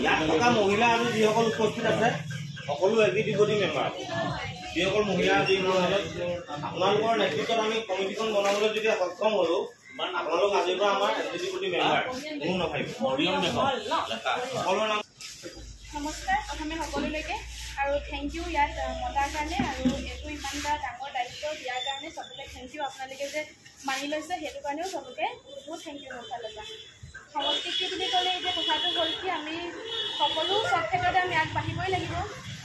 ইয়াত থকা মহিলা আজি যিসকল উপস্থিত আছে সকলো এক্সিকিউটিভ মেম্বাৰ যিসকল মহিলা আজি আপোনালোকৰ নেতৃত্বত আমি কমিটিখন বনাবলৈ যদি সক্ষম হ'লো আপোনালোক আজিৰ পৰা আমাৰ এক্সিকিউটিভ মেম্বাৰ কোনো নাথাকিব। নমস্কাৰ প্ৰথমে সকলোলৈকে আৰু থেংক ইউ ইয়াত মতাৰ কাৰণে আৰু এইটো ইমান এটা ডাঙৰ দায়িত্ব দিয়াৰ কাৰণে চবকে থেংক ইউ। আপোনালোকে যে মানি লৈছে সেইটো কাৰণেও চবকে বহুত থেংক ইউ মোৰ ফালৰ পৰা। সংস্কৃতি বুলি ক'লে এতিয়া কথাটো হ'ল কি আমি সকলো চব ক্ষেত্ৰতে আমি আগবাঢ়িবই লাগিব।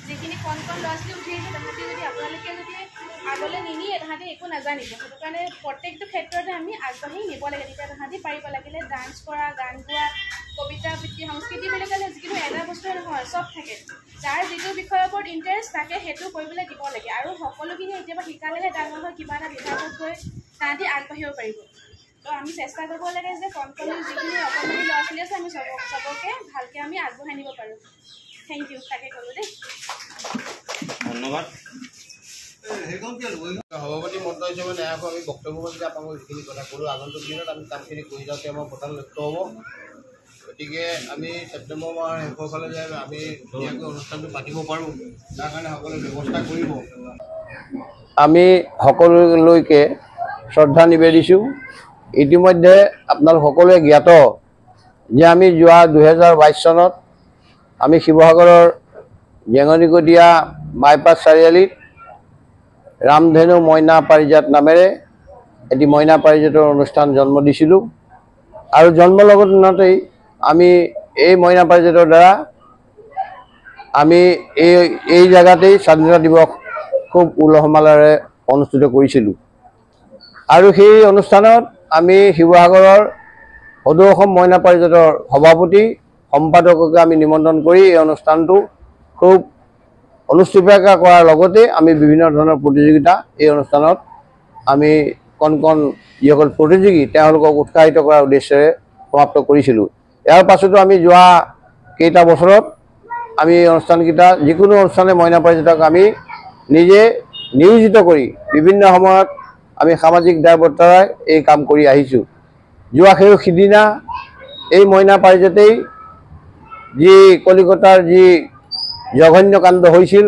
যিখিনি কণ ল'ৰা ছোৱালী উঠি আহিছে তাহাঁতি যদি আপোনালোকে যদি আগলৈ নিনিয়ে তাহাঁতি একো নাজানিব। সেইটো কাৰণে প্ৰত্যেকটো ক্ষেত্ৰতে আমি আগবাঢ়ি নিব লাগে। তেতিয়া তাহাঁতি পাৰিব লাগিলে ডান্স কৰা, গান গোৱা, কবিতা আবৃত্তি, সংস্কৃতি বুলি ক'লে যিকোনো এটা বস্তুৱে নহয়, চব থাকে। যাৰ যিটো বিষয়ৰ ওপৰত ইণ্টাৰেষ্ট থাকে সেইটো কৰিবলৈ দিব লাগে আৰু সকলোখিনি এতিয়াৰ শিকালেহে ডাঙৰ হৈ কিবা এটা বিভাগত গৈ তাহাঁতি আগবাঢ়িব পাৰিব। তো আমি চেষ্টা কৰিব লাগে যে কণ যিখিনি অকণমানি ল'ৰা ছোৱালী আছে আমি চবকে ভালকৈ আমি আগবঢ়াই নিব পাৰোঁ। থেংক ইউ তাকে ক'লোঁ দেই। ধন্যবাদ। সভাপতি মন্ত্ৰ হিচাপে ন্যায়াক আমি বক্তব্য মাজতে আপোনালোক যিখিনি কথা ক'লোঁ আগন্তুক দিনত আমি কামখিনি কৰি যাওঁতে আমাৰ প্ৰধান লক্ষ্য হ'ব। গতিকে আমি ছেপ্টেম্বৰ মাহৰ শেষৰ ফালে যে আমি ধুনীয়াকৈ অনুষ্ঠানটো পাতিব পাৰোঁ তাৰ কাৰণে সকলোৱে ব্যৱস্থা কৰিব। আমি সকলোলৈকে শ্ৰদ্ধা নিবেদিছোঁ। ইতিমধ্যে আপোনালোক সকলোৱে জ্ঞাত যে আমি যোৱা 2022 চনত আমি শিৱসাগৰৰ জেঙনিকটীয়া বাইপাছ চাৰিআলিত ৰামধেনু মইনা পাৰিজাত নামেৰে এটি মইনা পাৰিজাতৰ অনুষ্ঠান জন্ম দিছিলোঁ আৰু জন্মৰ লগতেই আমি এই মইনা পাৰিজাতৰ দ্বাৰা আমি এই জেগাতেই স্বাধীনতা দিৱস খুব উলহ মালহেৰে অনুষ্ঠিত কৰিছিলোঁ আৰু সেই অনুষ্ঠানত আমি শিৱসাগৰৰ সদৌ অসম মইনা পাৰিজাতৰ সভাপতি সম্পাদককে আমি নিমন্ত্ৰণ কৰি এই অনুষ্ঠানটো খুব অনুষ্ঠিতভাৱে কৰাৰ লগতে আমি বিভিন্ন ধৰণৰ প্ৰতিযোগিতা এই অনুষ্ঠানত আমি কণ যিসকল প্ৰতিযোগী তেওঁলোকক উৎসাহিত কৰাৰ উদ্দেশ্যেৰে সমাপ্ত কৰিছিলোঁ। ইয়াৰ পাছতো আমি যোৱা কেইটা বছৰত আমি অনুষ্ঠানকেইটা যিকোনো অনুষ্ঠানে মইনা পাৰিজাতক আমি নিজে নিয়োজিত কৰি বিভিন্ন সময়ত আমি সামাজিক দায়বদ্ধতাৰে এই কাম কৰি আহিছোঁ। যোৱা সিদিনা এই মইনা পাৰিজাতেই যি কলিকতাৰ যি জঘন্য কাণ্ড হৈছিল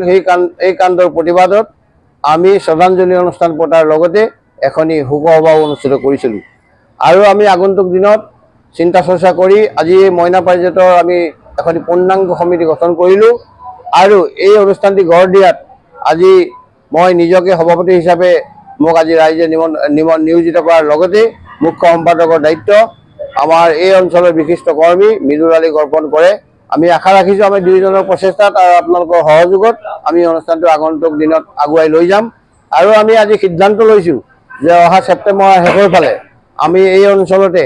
এই কাণ্ডৰ প্ৰতিবাদত আমি শ্ৰদ্ধাঞ্জলি অনুষ্ঠান পতাৰ লগতে এখনি শোকসভাও অনুষ্ঠিত কৰিছিলোঁ আৰু আমি আগন্তুক দিনত চিন্তা চৰ্চা কৰি আজি এই মইনা পাৰিজাতৰ আমি এখন পূৰ্ণাংগ সমিতি গঠন কৰিলোঁ আৰু এই অনুষ্ঠানটি গঢ় দিয়াত আজি মই নিজকে সভাপতি হিচাপে মোক আজি ৰাইজে নিয়োজিত কৰাৰ লগতে মুখ্য সম্পাদকৰ দায়িত্ব আমাৰ এই অঞ্চলৰ বিশিষ্ট কৰ্মী মৃদুল আলীক অৰ্পণ কৰে। আমি আশা ৰাখিছোঁ আমি দুয়োজনৰ প্ৰচেষ্টাত আৰু আপোনালোকৰ সহযোগত আমি অনুষ্ঠানটো আগন্তুক দিনত আগুৱাই লৈ যাম আৰু আমি আজি সিদ্ধান্ত লৈছোঁ যে অহা ছেপ্টেম্বৰৰ শেষৰ ফালে আমি এই অঞ্চলতে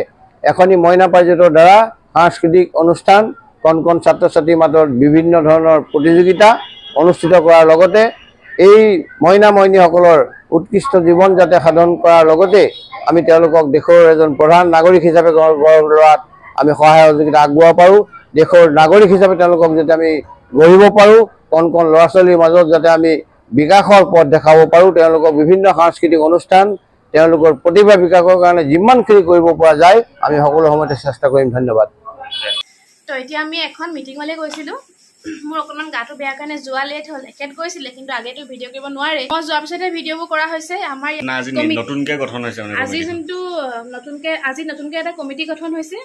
এখনি মইনা পাৰিজাতৰ দ্বাৰা সাংস্কৃতিক অনুষ্ঠান কণ ছাত্ৰ ছাত্ৰীৰ মাজত বিভিন্ন ধৰণৰ প্ৰতিযোগিতা অনুষ্ঠিত কৰাৰ লগতে এই মইনা মইনীসকলৰ উৎকৃষ্ট জীৱন যাতে সাধন কৰাৰ লগতে আমি তেওঁলোকক দেশৰ এজন প্ৰধান নাগৰিক হিচাপে গঢ় লোৱাত আমি সহায় সহযোগিতা আগবঢ়াব পাৰোঁ। দেশৰ নাগৰিক হিচাপে তেওঁলোকক যাতে আমি গঢ়িব পাৰোঁ, কণ ল'ৰা ছোৱালীৰ মাজত যাতে আমি বিকাশৰ পথ দেখাব পাৰোঁ, তেওঁলোকক বিভিন্ন সাংস্কৃতিক অনুষ্ঠান তেওঁলোকৰ প্ৰতিভা বিকাশৰ কাৰণে যিমানখিনি কৰিব পৰা যায় আমি সকলো সময়তে চেষ্টা কৰিম। ধন্যবাদ। তো এতিয়া আমি এখন মিটিঙলৈ গৈছিলোঁ। মোৰ অকণমান গাটো বেয়া কাৰণে যোৱা লেট হ'ল। এখেত গৈছিলে কিন্তু আগেতো ভিডিঅ' কৰিব নোৱাৰে। মই যোৱাৰ পিছতে ভিডিঅ'বোৰ কৰা হৈছে। আমাৰ আজি নতুনকৈ এটা কমিটি গঠন হৈছে।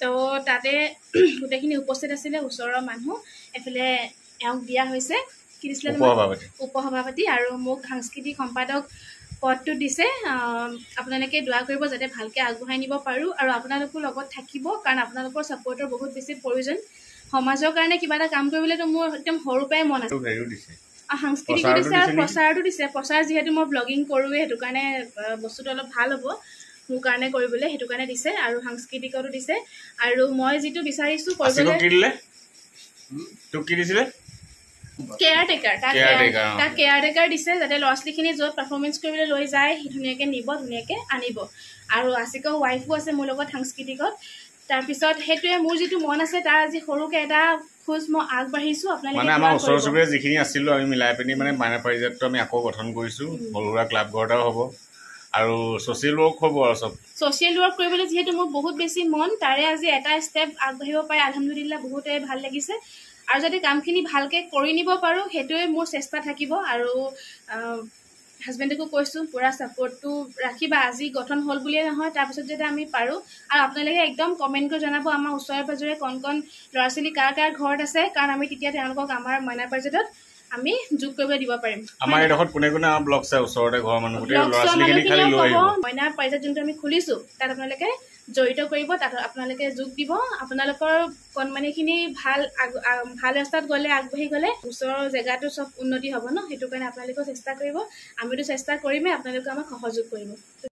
তো তাতে গোটেইখিনি উপস্থিত আছিলে ওচৰৰ মানুহ। এফালে এওঁক দিয়া হৈছে কি দিছিলে উপসভাপতি আৰু মোক সাংস্কৃতিক সম্পাদক পদটো দিছে। আপোনালোকে দোৱা কৰিব যাতে ভালকৈ আগবঢ়াই নিব পাৰোঁ আৰু আপোনালোকৰ লগত থাকিব কাৰণ আপোনালোকৰ ছাপোৰ্টৰ বহুত বেছি প্ৰয়োজন। সমাজৰ কাৰণে কিবা এটা কাম কৰিবলৈতো মোৰ একদম সৰুৰ পৰাই মন আছে। সাংস্কৃতিকো দিছে আৰু প্ৰচাৰটো দিছে। প্ৰচাৰ যিহেতু মই ব্লগিং কৰোঁৱেই সেইটো কাৰণে বস্তুটো অলপ ভাল হ'ব মোৰ কাৰণে কৰিবলৈ, সেইটো কাৰণে দিছে আৰু সাংস্কৃতিকতো দিছে আৰু মই যিটো বিচাৰিছোঁ কৰিবলৈ কেয়াৰটেকাৰ তাক কেয়াৰটেকাৰ দিছে যাতে ল'ৰা ছোৱালীখিনি য'ত পাৰফৰ্মেঞ্চ কৰিবলৈ লৈ যায় ধুনীয়াকৈ নিব, ধুনীয়াকৈ আনিব আৰু আছিকৰ ৱাইফো আছে মোৰ লগত সাংস্কৃতিকত। তাৰপিছত সেইটোৱে মোৰ যিটো মন আছে তাৰ আজি সৰুকৈ এটা খোজ মই আগবাঢ়িছোঁ। আপোনালোকে আমাৰ ওচৰ চুবুৰীয়া যিখিনি আছিলোঁ আমি মিলাই পিনি মানে মইনা পাৰিজাতটো আমি আকৌ গঠন কৰিছোঁ। সৰু সুৰা ক্লাব ঘৰ এটাও হ'ব আৰু ছ'চিয়েল ৱৰ্ক হ'ব আৰু চব ছ'চিয়েল ৱৰ্ক কৰিবলৈ যিহেতু মোৰ বহুত বেছি মন, তাৰে আজি এটা ষ্টেপ আগবাঢ়িব পাৰে আলহামদুলিল্লাহ বহুতে ভাল লাগিছে। আৰু যদি কামখিনি ভালকৈ কৰি নিব পাৰোঁ সেইটোৱে মোৰ চেষ্টা থাকিব। আৰু হাজবেণ্ডকো কৈছোঁ পূৰা ছাপোৰ্টটো ৰাখিবা, আজি গঠন হ'ল বুলিয়ে নহয়, তাৰপিছত যদি আমি পাৰোঁ। আৰু আপোনালোকে একদম কমেণ্ট কৰি জনাব আমাৰ ওচৰে পাঁজৰে কণ ল'ৰা ছোৱালী কাৰ কাৰ ঘৰত আছে, কাৰণ আমি তেতিয়া তেওঁলোকক আমাৰ মইনা পাৰিজাতত আমি যোগ কৰিবলৈ দিব পাৰিম। আমাৰ এইডোখৰত কোনে কোনে আমাৰ ব্লগ চাই ওচৰতে ঘৰৰ মানুহ গোটেই ল'ৰা ছোৱালীখিনি খালি লৈ আহিব। মইনা পাৰিজাত যোনটো আমি খুলিছোঁ তাত আপোনালোকে জড়িত কৰিব, তাত আপোনালোকে যোগ দিব। আপোনালোকৰ কণমানিখিনি ভাল ৰাস্তাত গ'লে, আগবাঢ়ি গ'লে ওচৰৰ জেগাটো চব উন্নতি হ'ব ন, সেইটো কাৰণে আপোনালোকেও চেষ্টা কৰিব, আমিতো চেষ্টা কৰিমেই, আপোনালোকে আমাক সহযোগ কৰিব।